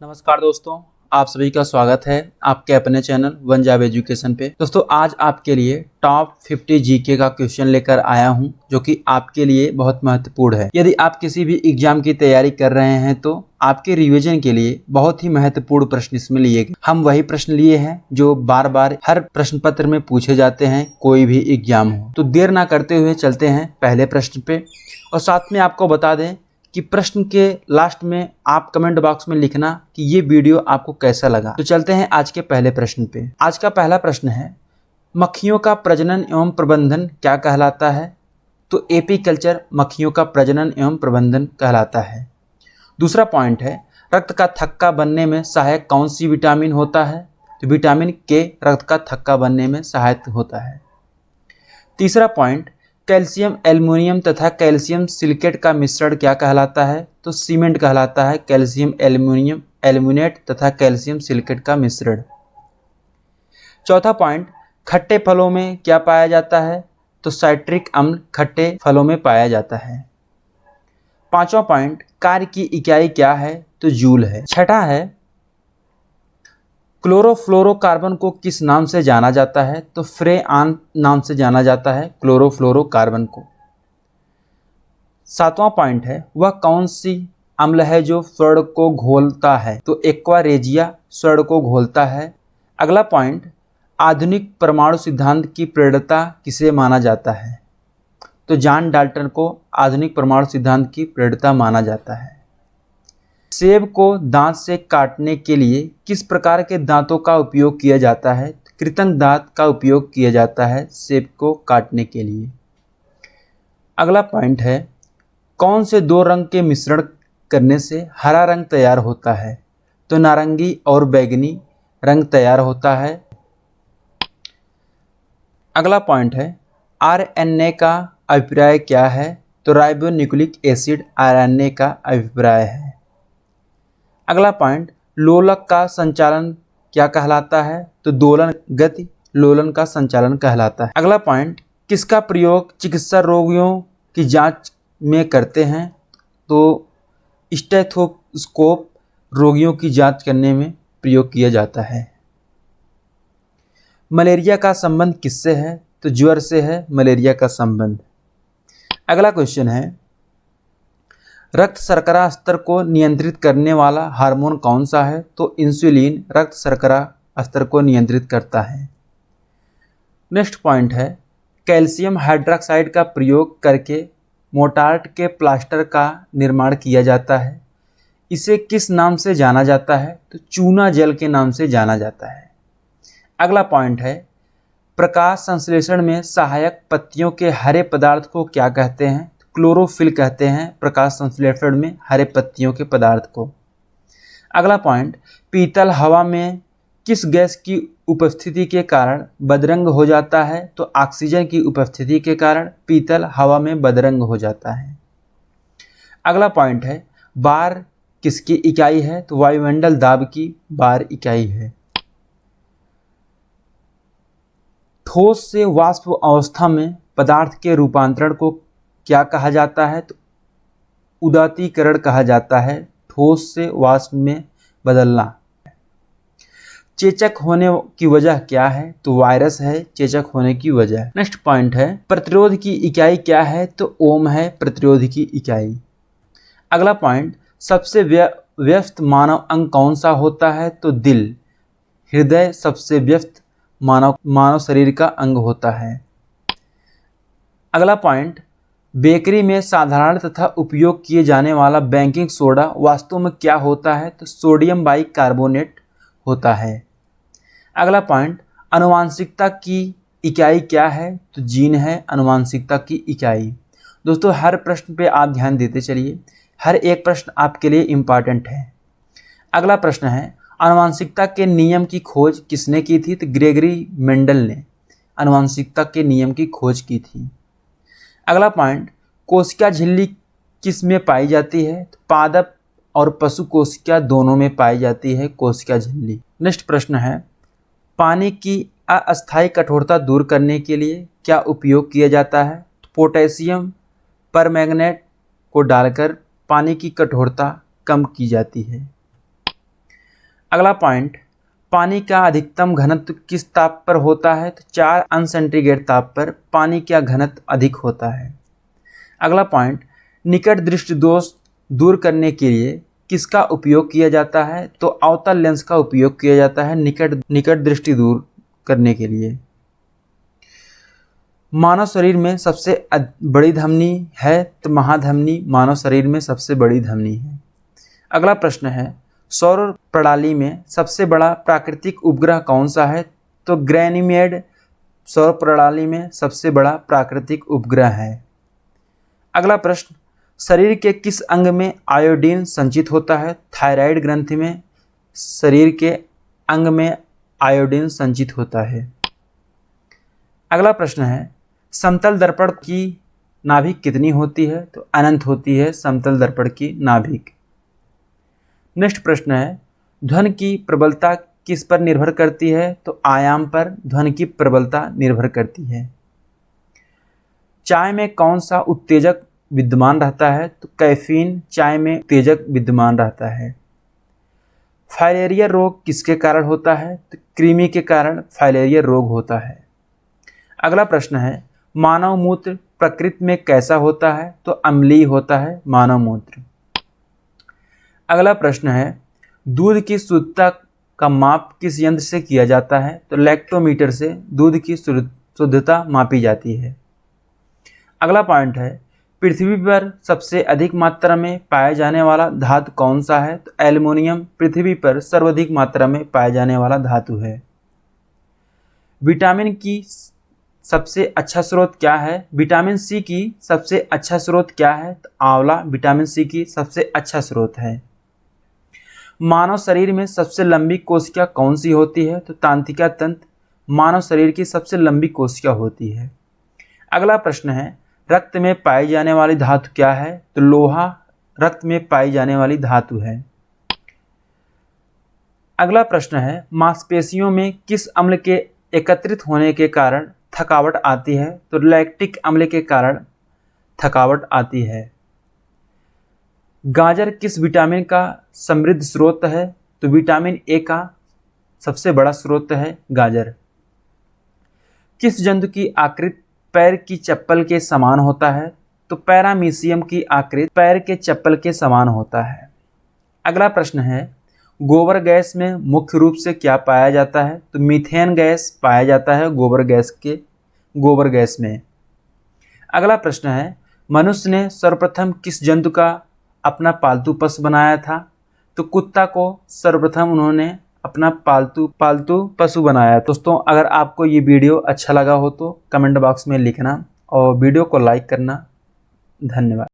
नमस्कार दोस्तों, आप सभी का स्वागत है आपके अपने चैनल वन जॉब एजुकेशन पे। दोस्तों आज आपके लिए टॉप 50 जीके का क्वेश्चन लेकर आया हूं जो कि आपके लिए बहुत महत्वपूर्ण है। यदि आप किसी भी एग्जाम की तैयारी कर रहे हैं तो आपके रिवीजन के लिए बहुत ही महत्वपूर्ण प्रश्न इसमें लिए गए। हम वही प्रश्न लिए हैं जो बार बार हर प्रश्न पत्र में पूछे जाते हैं, कोई भी एग्जाम हो। तो देर ना करते हुए चलते हैं पहले प्रश्न पे, और साथ में आपको बता दें कि प्रश्न के लास्ट में आप कमेंट बॉक्स में लिखना कि ये वीडियो आपको कैसा लगा। तो चलते हैं आज के पहले प्रश्न पे। आज का पहला प्रश्न है, मक्खियों का प्रजनन एवं प्रबंधन क्या कहलाता है? तो एपीकल्चर मक्खियों का प्रजनन एवं प्रबंधन कहलाता है। दूसरा पॉइंट है, रक्त का थक्का बनने में सहायक कौन सी विटामिन होता है? तो विटामिन के रक्त का थक्का बनने में सहायक होता है। तीसरा पॉइंट, कैल्शियम एल्युमिनियम तथा कैल्शियम सिलिकेट का मिश्रण क्या कहलाता है? तो सीमेंट कहलाता है कैल्शियम एल्युमिनियम एल्युमिनेट तथा कैल्शियम सिलिकेट का मिश्रण। चौथा पॉइंट, खट्टे फलों में क्या पाया जाता है? तो साइट्रिक अम्ल खट्टे फलों में पाया जाता है। पांचवा पॉइंट, कार्य की इकाई क्या है? तो जूल है। छठा है, क्लोरोफ्लोरोकार्बन को किस नाम से जाना जाता है? तो फ्रेआन नाम से जाना जाता है क्लोरोफ्लोरोकार्बन को। सातवां पॉइंट है, वह कौन सी अम्ल है जो स्वर्ण को घोलता है? तो एक्वा रेजिया स्वर्ण को घोलता है। अगला पॉइंट, आधुनिक परमाणु सिद्धांत की प्रेरणा किसे माना जाता है? तो जॉन डाल्टन को आधुनिक परमाणु सिद्धांत की प्रेरणा माना जाता है। सेब को दांत से काटने के लिए किस प्रकार के दांतों का उपयोग किया जाता है? कृतंक दांत का उपयोग किया जाता है सेब को काटने के लिए। अगला पॉइंट है, कौन से दो रंग के मिश्रण करने से हरा रंग तैयार होता है? तो नारंगी और बैंगनी रंग तैयार होता है। अगला पॉइंट है, आरएनए का अभिप्राय क्या है? तो राइबोन्यूक्लिक एसिड आरएनए का अभिप्राय है। अगला पॉइंट, लोलक का संचालन क्या कहलाता है? तो दोलन गति लोलन का संचालन कहलाता है। अगला पॉइंट, किसका प्रयोग चिकित्सा रोगियों की जांच में करते हैं? तो स्टेथोस्कोप रोगियों की जांच करने में प्रयोग किया जाता है। मलेरिया का संबंध किससे है? तो ज्वर से है मलेरिया का संबंध। अगला क्वेश्चन है, रक्त शर्करा स्तर को नियंत्रित करने वाला हार्मोन कौन सा है? तो इंसुलिन रक्त शर्करा स्तर को नियंत्रित करता है। नेक्स्ट पॉइंट है, कैल्शियम हाइड्रोक्साइड का प्रयोग करके मोर्टार के प्लास्टर का निर्माण किया जाता है। इसे किस नाम से जाना जाता है? तो चूना जल के नाम से जाना जाता है। अगला पॉइंट है, प्रकाश संश्लेषण में सहायक पत्तियों के हरे पदार्थ को क्या कहते हैं? क्लोरोफिल कहते हैं प्रकाश संश्लेषण में हरे पत्तियों के पदार्थ को। अगला पॉइंट, पीतल हवा में किस गैस की उपस्थिति के कारण बदरंग हो जाता है? तो ऑक्सीजन की उपस्थिति के कारण पीतल हवा में बदरंग हो जाता है। अगला पॉइंट है, बार किसकी इकाई है? तो वायुमंडल दाब की बार इकाई है। ठोस से वाष्प अवस्था में पदार्थ के रूपांतरण को क्या कहा जाता है? तो उदातीकरण कहा जाता है, ठोस से वाष्प में बदलना। चेचक होने की वजह क्या है? तो वायरस है चेचक होने की वजह। नेक्स्ट पॉइंट है, प्रतिरोध की इकाई क्या है? तो ओम है प्रतिरोध की इकाई। अगला पॉइंट, सबसे व्यस्त मानव अंग कौन सा होता है? तो दिल। हृदय सबसे व्यस्त मानव शरीर का अंग होता है। अगला पॉइंट, बेकरी में साधारण तथा उपयोग किए जाने वाला बेकिंग सोडा वास्तव में क्या होता है? तो सोडियम बाइकार्बोनेट होता है। अगला पॉइंट, आनुवांशिकता की इकाई क्या है? तो जीन है आनुवांशिकता की इकाई। दोस्तों हर प्रश्न पे आप ध्यान देते चलिए, हर एक प्रश्न आपके लिए इम्पॉर्टेंट है। अगला प्रश्न है, आनुवांशिकता के नियम की खोज किसने की थी? तो ग्रेगरी मेंडल ने आनुवांशिकता के नियम की खोज की थी। अगला पॉइंट, कोशिका झिल्ली किस में पाई जाती है? तो पादप और पशु कोशिका दोनों में पाई जाती है कोशिका झिल्ली। नेक्स्ट प्रश्न है, पानी की अस्थायी कठोरता दूर करने के लिए क्या उपयोग किया जाता है? तो पोटेशियम परमैंगनेट को डालकर पानी की कठोरता कम की जाती है। अगला पॉइंट, पानी का अधिकतम घनत्व किस ताप पर होता है? तो 4 अंश सेंटीग्रेड ताप पर पानी का घनत्व अधिक होता है। अगला पॉइंट, निकट दृष्टि दोष दूर करने के लिए किसका उपयोग किया जाता है? तो अवतल लेंस का उपयोग किया जाता है निकट दृष्टि दूर करने के लिए। मानव शरीर में सबसे बड़ी धमनी है? तो महाधमनी मानव शरीर में सबसे बड़ी धमनी है। अगला प्रश्न है, सौर प्रणाली में सबसे बड़ा प्राकृतिक उपग्रह कौन सा है? तो गैनीमेड सौर प्रणाली में सबसे बड़ा प्राकृतिक उपग्रह है। अगला प्रश्न, शरीर के किस अंग में आयोडीन संचित होता है? थायराइड ग्रंथि में शरीर के अंग में आयोडीन संचित होता है। अगला प्रश्न है, समतल दर्पण की नाभिक कितनी होती है? तो अनंत होती है समतल दर्पण की नाभिक। नेक्स्ट प्रश्न है, ध्वनि की प्रबलता किस पर निर्भर करती है? तो आयाम पर ध्वनि की प्रबलता निर्भर करती है। चाय में कौन सा उत्तेजक विद्यमान रहता है? तो कैफीन चाय में उत्तेजक विद्यमान रहता है। फाइलेरिया रोग किसके कारण होता है? तो कृमि के कारण फाइलेरिया रोग होता है। अगला प्रश्न है, मानव मूत्र प्रकृति में कैसा होता है? तो अम्लीय होता है मानव मूत्र। अगला प्रश्न है, दूध की शुद्धता का माप किस यंत्र से किया जाता है? तो लैक्टोमीटर से दूध की शुद्धता मापी जाती है। अगला पॉइंट है, पृथ्वी पर सबसे अधिक मात्रा में पाया जाने वाला धातु कौन सा है? तो एल्युमिनियम पृथ्वी पर सर्वाधिक मात्रा में पाया जाने वाला धातु है। विटामिन की सबसे अच्छा स्रोत क्या है? विटामिन सी की सबसे अच्छा स्रोत क्या है? तो आंवला विटामिन सी की सबसे अच्छा स्रोत है। मानव शरीर में सबसे लंबी कोशिका कौन सी होती है? तो तांत्रिका तंत्र मानव शरीर की सबसे लंबी कोशिका होती है। अगला प्रश्न है, रक्त में पाई जाने वाली धातु क्या है? तो लोहा रक्त में पाई जाने वाली धातु है। अगला प्रश्न है, मांसपेशियों में किस अम्ल के एकत्रित होने के कारण थकावट आती है? तो लैक्टिक अम्ल के कारण थकावट आती है। गाजर किस विटामिन का समृद्ध स्रोत है? तो विटामिन ए का सबसे बड़ा स्रोत है गाजर। किस जंतु की आकृति पैर की चप्पल के समान होता है? तो पैरामीशियम की आकृति पैर के चप्पल के समान होता है। अगला प्रश्न है, गोबर गैस में मुख्य रूप से क्या पाया जाता है? तो मीथेन गैस पाया जाता है गोबर गैस में। अगला प्रश्न है, मनुष्य ने सर्वप्रथम किस जंतु का अपना पालतू पशु बनाया था? तो कुत्ता को सर्वप्रथम उन्होंने अपना पालतू पशु बनाया। दोस्तों, अगर आपको ये वीडियो अच्छा लगा हो तो कमेंट बॉक्स में लिखना और वीडियो को लाइक करना। धन्यवाद।